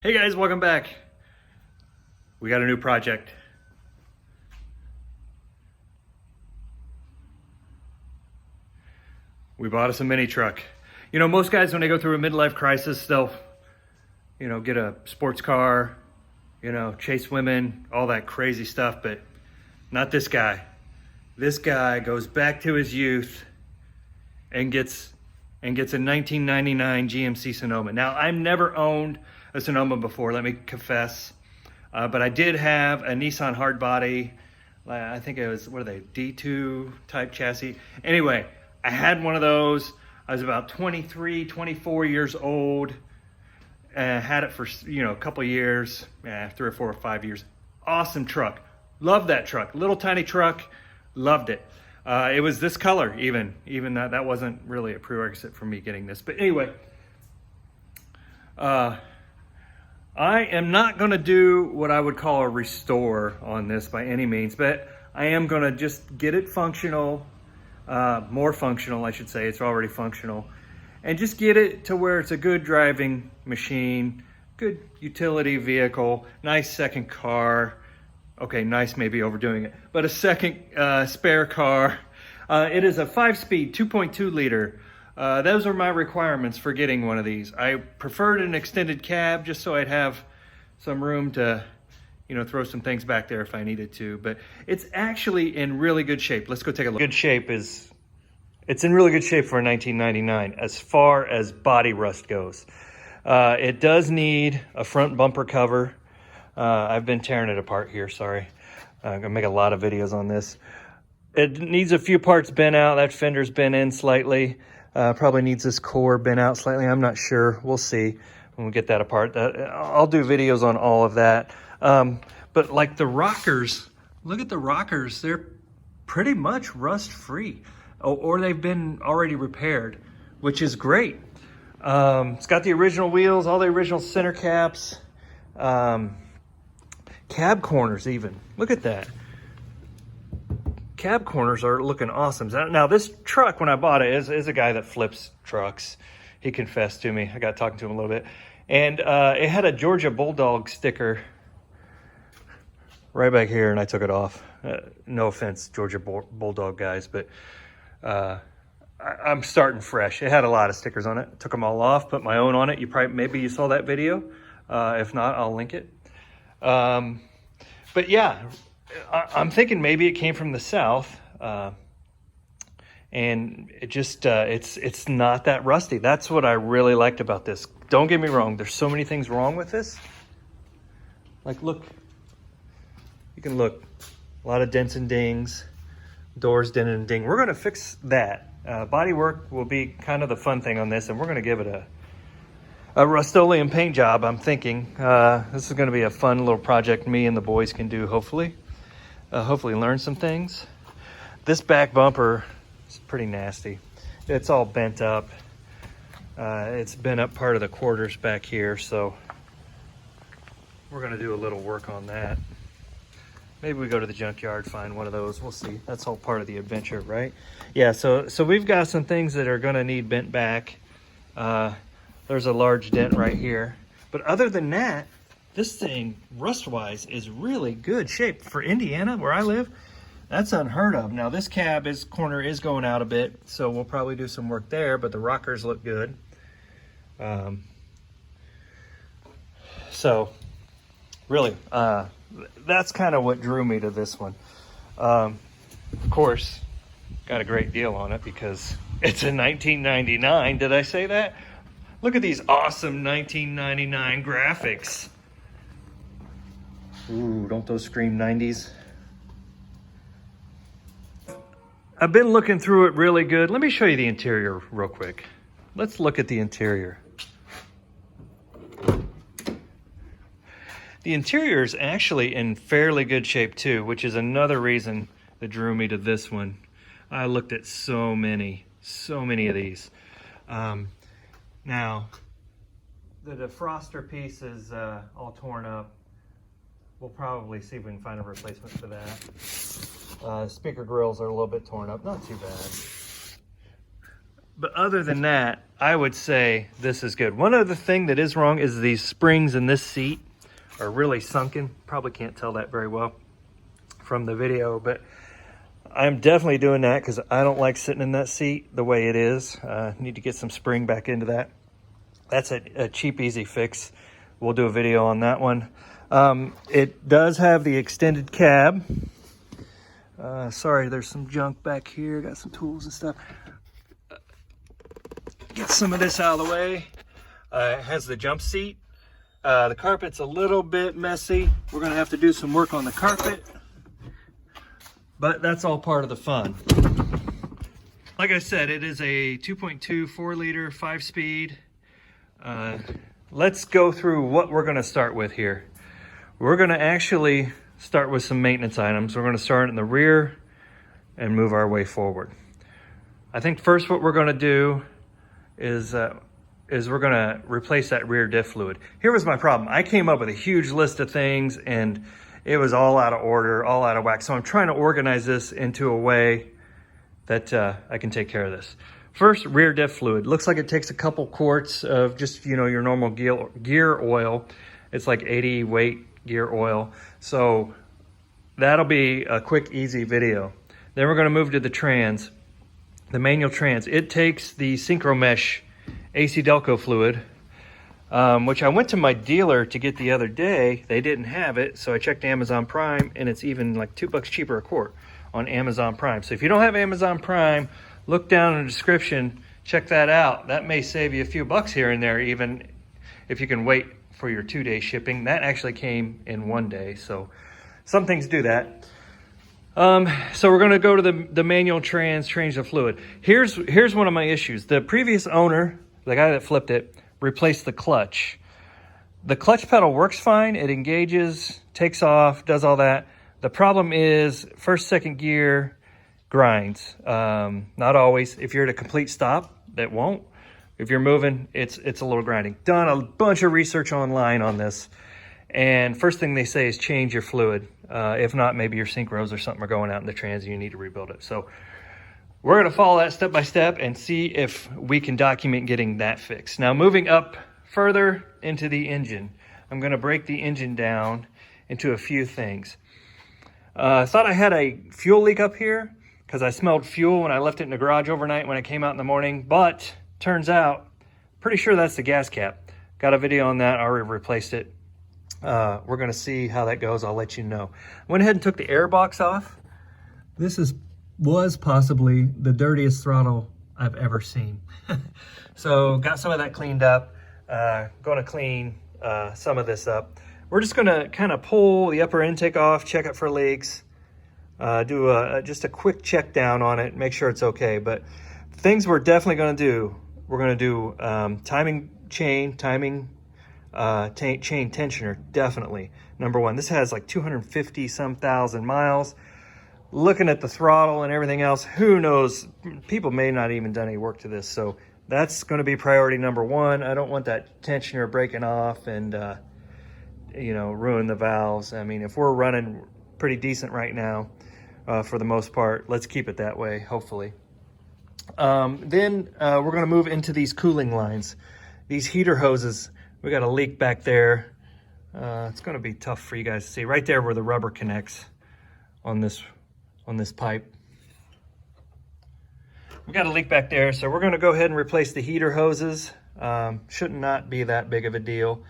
Hey guys, welcome back. We got a new project. We bought us a mini truck. You know, most guys when they go through a midlife crisis, they'll, get a sports car, chase women, all that crazy stuff, but not this guy. This guy goes back to his youth and gets a 1999 GMC Sonoma. Now, I've never owned a Sonoma before, let me confess. But I did have a Nissan hardbody. I think it was, what are they, D2 type chassis. Anyway, I had one of those. I was about 23, 24 years old. Had it for, a couple of years, 3 or 4 or 5 years. Awesome truck. Loved that truck. Little tiny truck. Loved it. It was this color even that wasn't really a prerequisite for me getting this. But anyway, I am not going to do what I would call a restore on this by any means, but I am going to just get it functional, more functional, I should say. It's already functional, and just get it to where it's a good driving machine, good utility vehicle, nice second car. Okay, nice, maybe overdoing it, but a second spare car. It is a 5-speed, 2.2 liter. Those are my requirements for getting one of these. I preferred an extended cab just so I'd have some room to, throw some things back there if I needed to. But it's actually in really good shape. Let's go take a look. It's in really good shape for a 1999 as far as body rust goes. It does need a front bumper cover. I've been tearing it apart here, sorry. I'm gonna make a lot of videos on this. It needs a few parts bent out. That fender's bent in slightly. Probably needs this core bent out slightly. I'm not sure. We'll see when we get that apart. I'll do videos on all of that. But like the rockers, look at the rockers. They're pretty much rust free, or they've been already repaired, which is great. It's got the original wheels, all the original center caps, cab corners even. Look at that. Cab corners are looking awesome. Now this truck, when I bought it, is a guy that flips trucks. He confessed to me. I got talking to him a little bit. And it had a Georgia Bulldog sticker right back here, and I took it off. No offense, Georgia Bulldog guys, but I'm starting fresh. It had a lot of stickers on it. Took them all off, put my own on it. Maybe you saw that video. If not, I'll link it. But yeah, I'm thinking maybe it came from the South, and it just, it's not that rusty. That's what I really liked about this. Don't get me wrong. There's so many things wrong with this. Like, look, you can look, a lot of dents and dings, doors dented and ding. We're going to fix that. Body work will be kind of the fun thing on this, and we're going to give it a Rust-Oleum paint job, I'm thinking. This is going to be a fun little project me and the boys can do, hopefully. Hopefully learn some things. This back bumper is pretty nasty. It's all bent up. It's bent up part of the quarters back here, so we're going to do a little work on that. Maybe we go to the junkyard, find one of those. We'll see. That's all part of the adventure, right? Yeah, so we've got some things that are going to need bent back. There's a large dent right here. But other than that, this thing, rust-wise, is really good shape. For Indiana, where I live, that's unheard of. Now, this corner is going out a bit, so we'll probably do some work there, but the rockers look good. So, really, that's kind of what drew me to this one. Of course, got a great deal on it because it's a 1999. Did I say that? Look at these awesome 1999 graphics. Ooh, don't those scream 90s? I've been looking through it really good. Let me show you the interior real quick. Let's look at the interior. The interior is actually in fairly good shape too, which is another reason that drew me to this one. I looked at so many of these. Now, the defroster piece is all torn up. We'll probably see if we can find a replacement for that. Speaker grills are a little bit torn up, not too bad. But other than that, I would say this is good. One other thing that is wrong is these springs in this seat are really sunken. Probably can't tell that very well from the video, but I'm definitely doing that because I don't like sitting in that seat the way it is. Need to get some spring back into that. That's a cheap, easy fix. We'll do a video on that one. It does have the extended cab. Sorry, there's some junk back here. Got some tools and stuff. Get some of this out of the way. It has the jump seat. The carpet's a little bit messy. We're gonna have to do some work on the carpet, but that's all part of the fun. Like I said, it is a 2.2 4-liter 5-speed. Let's go through what we're gonna start with here. We're gonna actually start with some maintenance items. We're gonna start in the rear and move our way forward. I think first what we're gonna do is we're gonna replace that rear diff fluid. Here was my problem. I came up with a huge list of things and it was all out of order, all out of whack. So I'm trying to organize this into a way that I can take care of this. First, rear diff fluid. Looks like it takes a couple quarts of just, you know, your normal gear oil. It's like 80 weight gear oil. So that'll be a quick, easy video. Then we're gonna move to the trans. The manual trans, it takes the Synchro Mesh AC Delco fluid, which I went to my dealer to get the other day. They didn't have it, so I checked Amazon Prime, and it's even like $2 cheaper a quart on Amazon Prime. So if you don't have Amazon Prime, look down in the description, check that out. That may save you a few bucks here and there, even if you can wait for your 2-day shipping. That actually came in 1 day, so some things do that. So we're gonna go to the manual trans, change the fluid. Here's one of my issues. The previous owner, the guy that flipped it, replaced the clutch. The clutch pedal works fine. It engages, takes off, does all that. The problem is first, second gear grinds. Not always. If you're at a complete stop, that won't. If you're moving, it's a little grinding. Done a bunch of research online on this. And first thing they say is change your fluid. If not, maybe your synchros or something are going out in the trans and you need to rebuild it. So we're gonna follow that step by step and see if we can document getting that fixed. Now moving up further into the engine, I'm gonna break the engine down into a few things. I thought I had a fuel leak up here because I smelled fuel when I left it in the garage overnight when I came out in the morning, but turns out, pretty sure that's the gas cap. Got a video on that, I already replaced it. We're gonna see how that goes. I'll let you know. Went ahead and took the air box off. This was possibly the dirtiest throttle I've ever seen. So got some of that cleaned up. Gonna clean some of this up. We're just gonna kind of pull the upper intake off, check it for leaks, do just a quick check down on it, make sure it's okay. But things we're definitely gonna do, we're gonna do timing chain tensioner, definitely. Number one, this has like 250 some thousand miles. Looking at the throttle and everything else, who knows? People may not even done any work to this. So that's gonna be priority number one. I don't want that tensioner breaking off and, you know, ruin the valves. I mean, if we're running pretty decent right now, for the most part, let's keep it that way, hopefully. Then we're gonna move into these cooling lines. These heater hoses, we got a leak back there. It's gonna be tough for you guys to see. Right there where the rubber connects on this pipe. We got a leak back there, so we're gonna go ahead and replace the heater hoses. Should not be that big of a deal.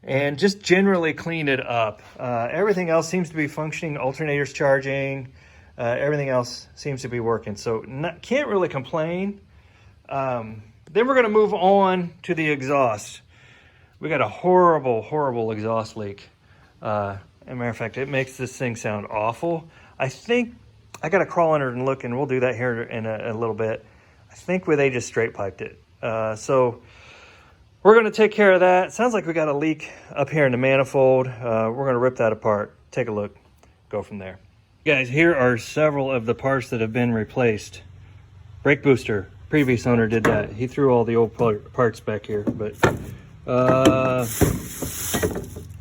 And just generally clean it up. Everything else seems to be functioning. Alternator's charging. Everything else seems to be working. So can't really complain. Then we're gonna move on to the exhaust. We got a horrible, horrible exhaust leak. As a matter of fact, it makes this thing sound awful. I think I got to crawl under and look, and we'll do that here in a little bit. I think they just straight piped it. So we're going to take care of that. Sounds like we got a leak up here in the manifold. We're going to rip that apart, take a look, go from there. Guys, here are several of the parts that have been replaced. Brake booster, previous owner did that. He threw all the old parts back here, but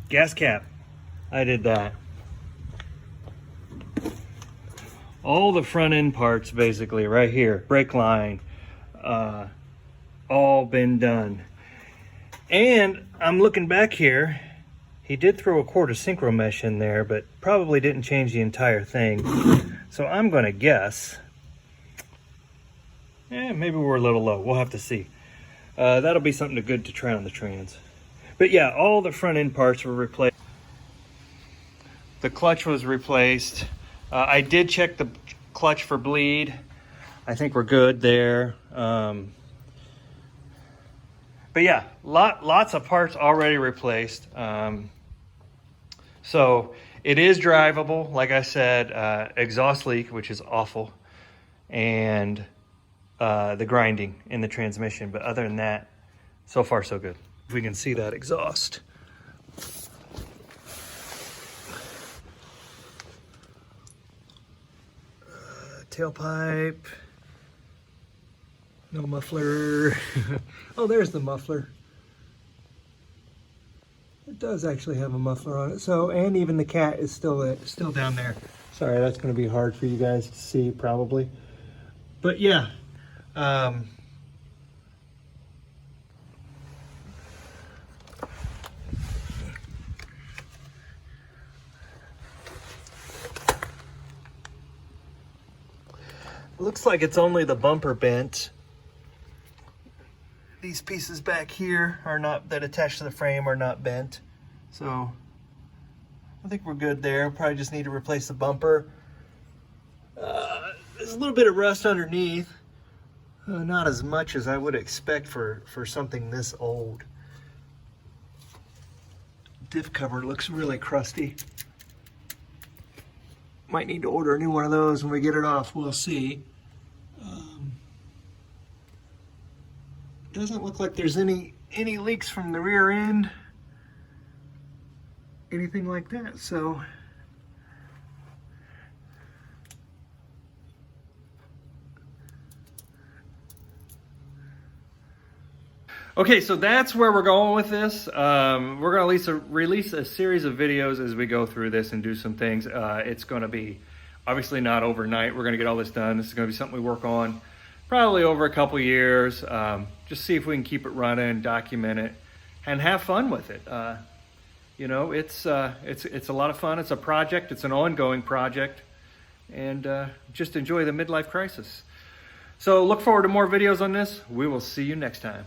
gas cap, I did that. All the front end parts basically right here. Brake line, all been done. And I'm looking back here, he did throw a quart of synchro mesh in there, but probably didn't change the entire thing. So I'm gonna guess, maybe we're a little low, we'll have to see. That'll be something good to try on the trans. But yeah, all the front end parts were replaced. The clutch was replaced. I did check the clutch for bleed. I think we're good there. But yeah, lots of parts already replaced. So it is drivable. Like I said, exhaust leak, which is awful, and the grinding in the transmission. But other than that, so far so good. If we can see that exhaust. Tailpipe. No muffler. Oh, there's the muffler. It does actually have a muffler on it. So, and even the cat is still down there. Sorry, that's going to be hard for you guys to see probably. But yeah, looks like it's only the bumper bent. These pieces back here are not, that attach to the frame are not bent. So I think we're good there. Probably just need to replace the bumper. There's a little bit of rust underneath. Not as much as I would expect for something this old. Diff cover looks really crusty. Might need to order a new one of those when we get it off. We'll see. Doesn't look like there's any leaks from the rear end, anything like that. So okay, so that's where we're going with this. We're going to release a series of videos as we go through this and do some things. It's going to be obviously not overnight. We're going to get all this done. This is going to be something we work on probably over a couple years. Just see if we can keep it running, document it, and have fun with it. You know, it's a lot of fun. It's a project. It's an ongoing project, and just enjoy the midlife crisis. So look forward to more videos on this. We will see you next time.